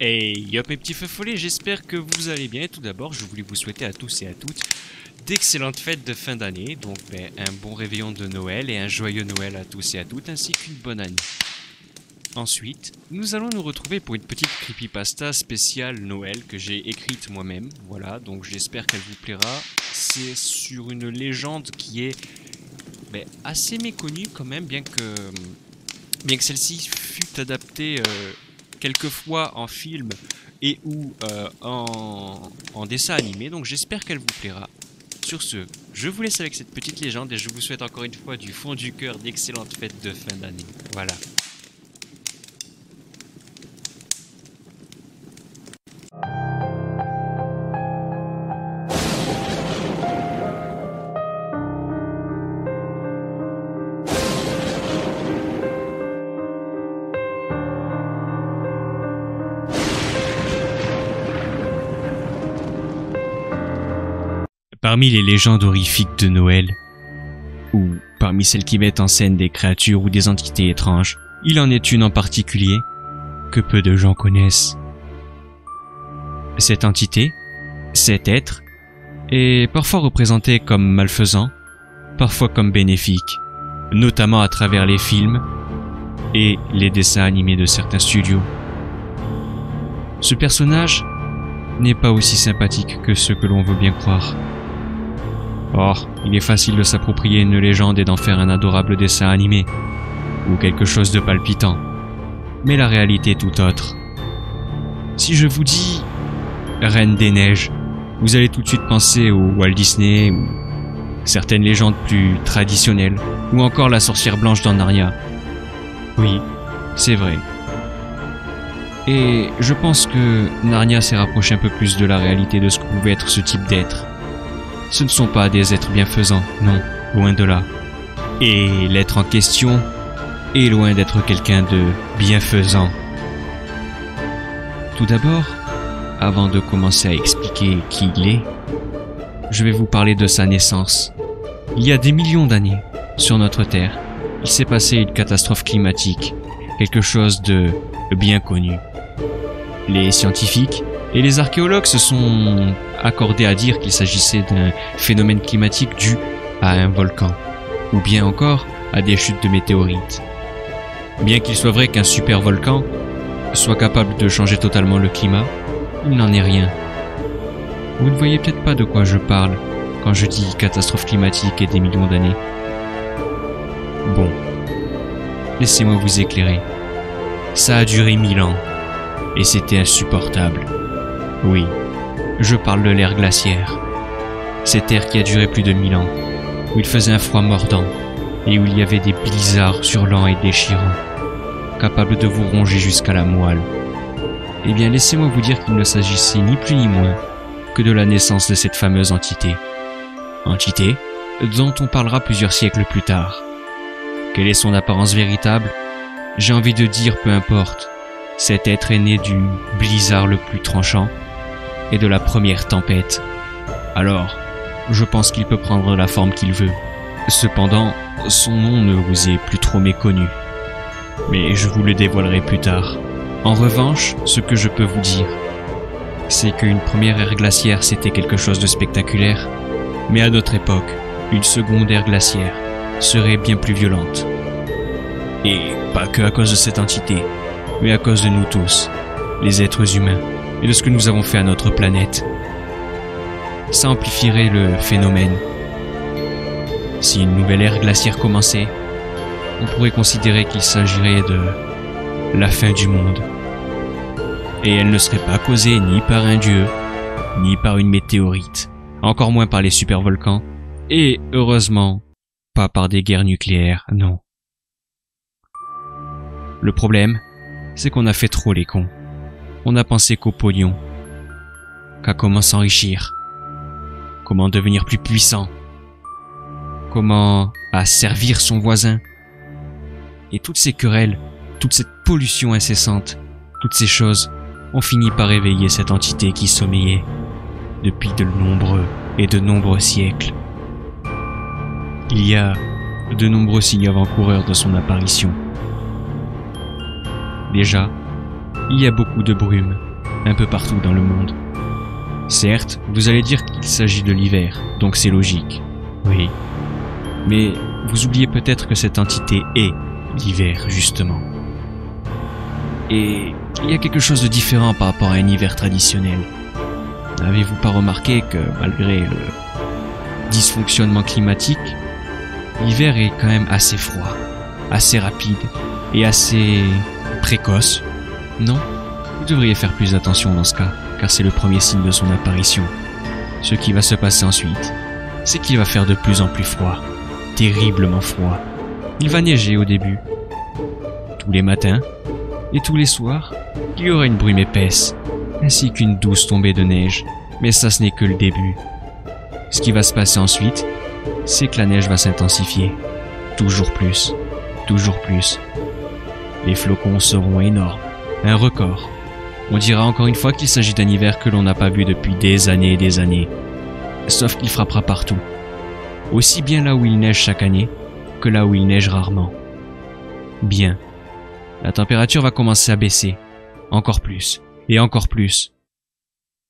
Hey, yop mes petits feux follets, j'espère que vous allez bien. Et tout d'abord, je voulais vous souhaiter à tous et à toutes d'excellentes fêtes de fin d'année. Donc un bon réveillon de Noël et un joyeux Noël à tous et à toutes, ainsi qu'une bonne année. Ensuite, nous allons nous retrouver pour une petite creepypasta spéciale Noël que j'ai écrite moi-même. Voilà, donc j'espère qu'elle vous plaira. C'est sur une légende qui est assez méconnue quand même, bien que celle-ci fut adaptée quelquefois en film et ou en dessin animé, donc j'espère qu'elle vous plaira. Sur ce, je vous laisse avec cette petite légende et je vous souhaite encore une fois du fond du cœur d'excellentes fêtes de fin d'année. Voilà. Parmi les légendes horrifiques de Noël, ou parmi celles qui mettent en scène des créatures ou des entités étranges, il en est une en particulier que peu de gens connaissent. Cette entité, cet être, est parfois représenté comme malfaisant, parfois comme bénéfique, notamment à travers les films et les dessins animés de certains studios. Ce personnage n'est pas aussi sympathique que ce que l'on veut bien croire. Or, il est facile de s'approprier une légende et d'en faire un adorable dessin animé, ou quelque chose de palpitant. Mais la réalité est tout autre. Si je vous dis Reine des Neiges, vous allez tout de suite penser au Walt Disney, ou certaines légendes plus traditionnelles, ou encore la sorcière blanche dans Narnia. Oui, c'est vrai. Et je pense que Narnia s'est rapproché un peu plus de la réalité de ce que pouvait être ce type d'être. Ce ne sont pas des êtres bienfaisants, non, loin de là. Et l'être en question est loin d'être quelqu'un de bienfaisant. Tout d'abord, avant de commencer à expliquer qui il est, je vais vous parler de sa naissance. Il y a des millions d'années, sur notre Terre, il s'est passé une catastrophe climatique, quelque chose de bien connu. Les scientifiques et les archéologues se sont accordés à dire qu'il s'agissait d'un phénomène climatique dû à un volcan, ou bien encore à des chutes de météorites. Bien qu'il soit vrai qu'un supervolcan soit capable de changer totalement le climat, il n'en est rien. Vous ne voyez peut-être pas de quoi je parle quand je dis catastrophe climatique et des millions d'années. Bon, laissez-moi vous éclairer. Ça a duré 1000 ans, et c'était insupportable. Oui, je parle de l'ère glaciaire. Cette ère qui a duré plus de 1000 ans, où il faisait un froid mordant, et où il y avait des blizzards hurlants et déchirants, capables de vous ronger jusqu'à la moelle. Eh bien, laissez-moi vous dire qu'il ne s'agissait ni plus ni moins que de la naissance de cette fameuse entité. Entité dont on parlera plusieurs siècles plus tard. Quelle est son apparence véritable? J'ai envie de dire peu importe. Cet être est né du blizzard le plus tranchant et de la première tempête. Alors, je pense qu'il peut prendre la forme qu'il veut. Cependant, son nom ne vous est plus trop méconnu. Mais je vous le dévoilerai plus tard. En revanche, ce que je peux vous dire, c'est qu'une première ère glaciaire c'était quelque chose de spectaculaire, mais à notre époque, une seconde ère glaciaire serait bien plus violente. Et pas que à cause de cette entité, mais à cause de nous tous, les êtres humains, et de ce que nous avons fait à notre planète. Ça amplifierait le phénomène. Si une nouvelle ère glaciaire commençait, on pourrait considérer qu'il s'agirait de la fin du monde. Et elle ne serait pas causée ni par un dieu, ni par une météorite, encore moins par les supervolcans, et heureusement, pas par des guerres nucléaires, non. Le problème, c'est qu'on a fait trop les cons. On a pensé qu'au pognon, qu'à comment s'enrichir, comment devenir plus puissant, comment asservir son voisin. Et toutes ces querelles, toute cette pollution incessante, toutes ces choses ont fini par réveiller cette entité qui sommeillait depuis de nombreux siècles. Il y a de nombreux signes avant-coureurs de son apparition. Déjà, il y a beaucoup de brume un peu partout dans le monde. Certes, vous allez dire qu'il s'agit de l'hiver, donc c'est logique. Oui. Mais vous oubliez peut-être que cette entité est l'hiver, justement. Et il y a quelque chose de différent par rapport à un hiver traditionnel. N'avez-vous pas remarqué que malgré le dysfonctionnement climatique, l'hiver est quand même assez froid, assez rapide et assez précoce? Non? Vous devriez faire plus attention dans ce cas, car c'est le premier signe de son apparition. Ce qui va se passer ensuite, c'est qu'il va faire de plus en plus froid, terriblement froid. Il va neiger au début. Tous les matins et tous les soirs, il y aura une brume épaisse, ainsi qu'une douce tombée de neige, mais ça ce n'est que le début. Ce qui va se passer ensuite, c'est que la neige va s'intensifier, toujours plus, toujours plus. Les flocons seront énormes, un record. On dira encore une fois qu'il s'agit d'un hiver que l'on n'a pas vu depuis des années et des années. Sauf qu'il frappera partout. Aussi bien là où il neige chaque année, que là où il neige rarement. Bien. La température va commencer à baisser. Encore plus. Et encore plus.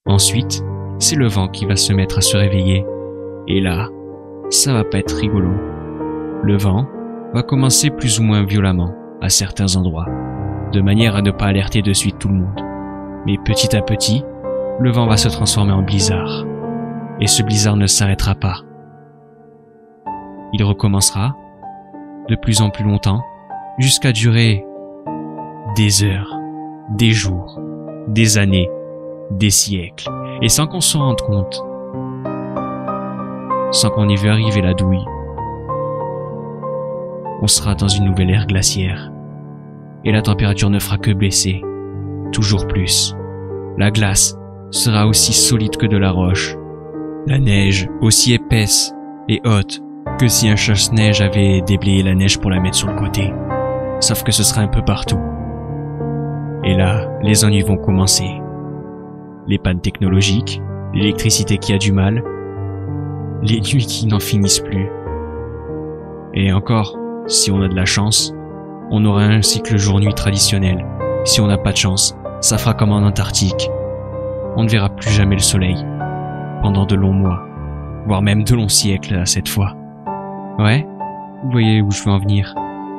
Ensuite, c'est le vent qui va se mettre à se réveiller. Et là, ça va pas être rigolo. Le vent va commencer plus ou moins violemment à certains endroits, de manière à ne pas alerter de suite tout le monde. Mais petit à petit, le vent va se transformer en blizzard. Et ce blizzard ne s'arrêtera pas. Il recommencera, de plus en plus longtemps, jusqu'à durer des heures, des jours, des années, des siècles, et sans qu'on s'en rende compte, sans qu'on y veuille arriver la douille, on sera dans une nouvelle ère glaciaire, et la température ne fera que baisser, toujours plus. La glace sera aussi solide que de la roche, la neige aussi épaisse et haute que si un chasse-neige avait déblayé la neige pour la mettre sur le côté, sauf que ce sera un peu partout. Et là, les ennuis vont commencer. Les pannes technologiques, l'électricité qui a du mal, les nuits qui n'en finissent plus. Et encore, si on a de la chance, on aura un cycle jour-nuit traditionnel. Si on n'a pas de chance, ça fera comme en Antarctique. On ne verra plus jamais le soleil, pendant de longs mois, voire même de longs siècles cette fois. Ouais, vous voyez où je veux en venir.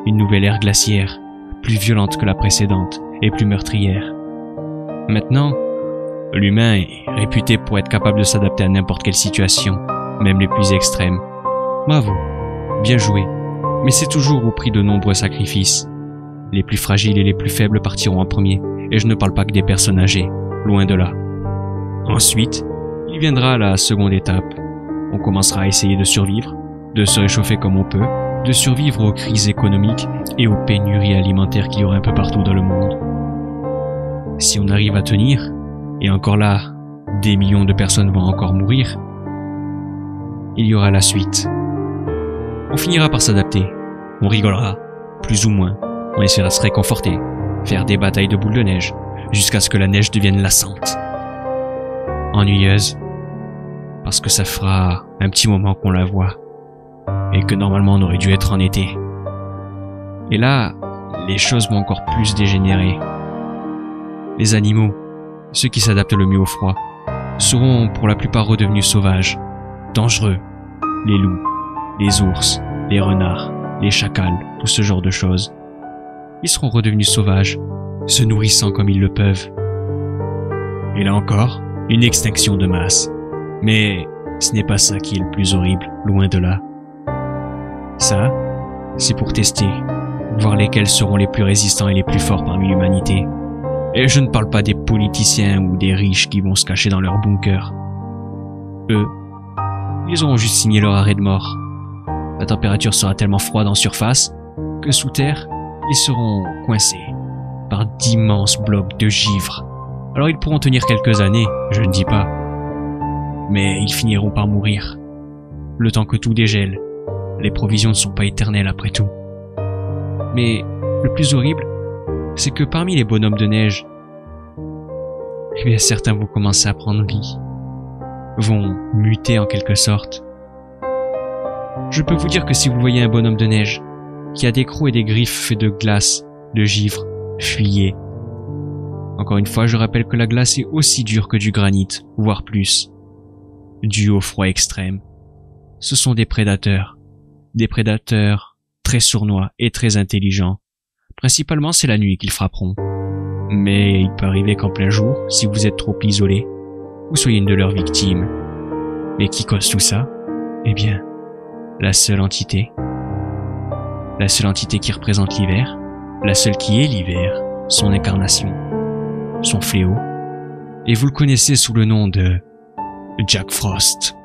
Une nouvelle ère glaciaire, plus violente que la précédente et plus meurtrière. Maintenant, l'humain est réputé pour être capable de s'adapter à n'importe quelle situation, même les plus extrêmes. Bravo, bien joué, mais c'est toujours au prix de nombreux sacrifices. Les plus fragiles et les plus faibles partiront en premier, et je ne parle pas que des personnes âgées, loin de là. Ensuite, il viendra la seconde étape. On commencera à essayer de survivre, de se réchauffer comme on peut, de survivre aux crises économiques et aux pénuries alimentaires qu'il y aura un peu partout dans le monde. Si on arrive à tenir, et encore là, des millions de personnes vont encore mourir, il y aura la suite. On finira par s'adapter, on rigolera, plus ou moins, on essaiera de se réconforter, faire des batailles de boules de neige, jusqu'à ce que la neige devienne lassante. Ennuyeuse, parce que ça fera un petit moment qu'on la voit, et que normalement on aurait dû être en été. Et là, les choses vont encore plus dégénérer. Les animaux, ceux qui s'adaptent le mieux au froid, seront pour la plupart redevenus sauvages, dangereux. Les loups, les ours, les renards, les chacals, tout ce genre de choses. Ils seront redevenus sauvages, se nourrissant comme ils le peuvent. Et là encore, une extinction de masse. Mais ce n'est pas ça qui est le plus horrible, loin de là. Ça, c'est pour tester, voir lesquels seront les plus résistants et les plus forts parmi l'humanité. Et je ne parle pas des politiciens ou des riches qui vont se cacher dans leurs bunkers. Eux, ils auront juste signé leur arrêt de mort. La température sera tellement froide en surface que sous terre, ils seront coincés par d'immenses blocs de givre. Alors ils pourront tenir quelques années, je ne dis pas. Mais ils finiront par mourir. Le temps que tout dégèle. Les provisions ne sont pas éternelles après tout. Mais le plus horrible, c'est que parmi les bonhommes de neige, eh bien certains vont commencer à prendre vie, vont muter en quelque sorte. Je peux vous dire que si vous voyez un bonhomme de neige qui a des crocs et des griffes faits de glace, de givre, fuyez. Encore une fois, je rappelle que la glace est aussi dure que du granit, voire plus, dû au froid extrême. Ce sont des prédateurs très sournois et très intelligents. Principalement, c'est la nuit qu'ils frapperont. Mais il peut arriver qu'en plein jour, si vous êtes trop isolé, vous soyez une de leurs victimes. Mais qui cause tout ça? Eh bien, la seule entité qui représente l'hiver, la seule qui est l'hiver, son incarnation, son fléau, et vous le connaissez sous le nom de Jack Frost.